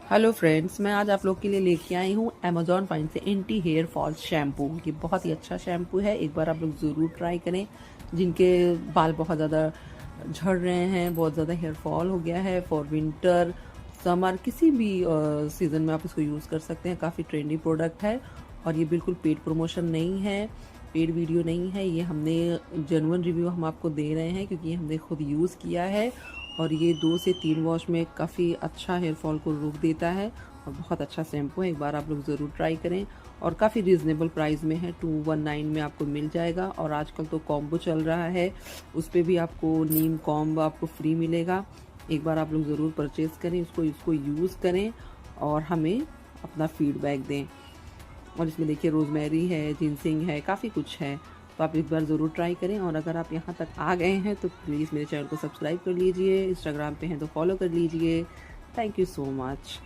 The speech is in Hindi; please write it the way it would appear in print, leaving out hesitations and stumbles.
हेलो फ्रेंड्स, मैं आज आप लोग के लिए लेके आई हूँ अमेजॉन फाइन से एंटी हेयर फॉल शैम्पू। ये बहुत ही अच्छा शैम्पू है, एक बार आप लोग ज़रूर ट्राई करें। जिनके बाल बहुत ज़्यादा झड़ रहे हैं, बहुत ज़्यादा हेयर फॉल हो गया है, फॉर विंटर समर किसी भी सीज़न में आप इसको यूज़ कर सकते हैं। काफ़ी ट्रेंडी प्रोडक्ट है और ये बिल्कुल पेड प्रमोशन नहीं है, पेड वीडियो नहीं है। ये हमने जेन्युइन रिव्यू हम आपको दे रहे हैं क्योंकि हमने खुद यूज़ किया है और ये 2 से 3 वॉश में काफ़ी अच्छा हेयर फॉल को रोक देता है और बहुत अच्छा शैम्पू है। एक बार आप लोग ज़रूर ट्राई करें और काफ़ी रीज़नेबल प्राइस में है, 219 में आपको मिल जाएगा। और आजकल तो कॉम्बो चल रहा है, उस पर भी आपको नीम कॉम्बो आपको फ्री मिलेगा। एक बार आप लोग ज़रूर परचेज़ करें, इसको यूज़ करें और हमें अपना फीडबैक दें। और इसमें देखिए रोज़मेरी है, जिनसिंग है, काफ़ी कुछ है, तो आप एक बार ज़रूर ट्राई करें। और अगर आप यहाँ तक आ गए हैं तो प्लीज़ मेरे चैनल को सब्सक्राइब कर लीजिए, इंस्टाग्राम पे हैं तो फॉलो कर लीजिए। Thank you so much.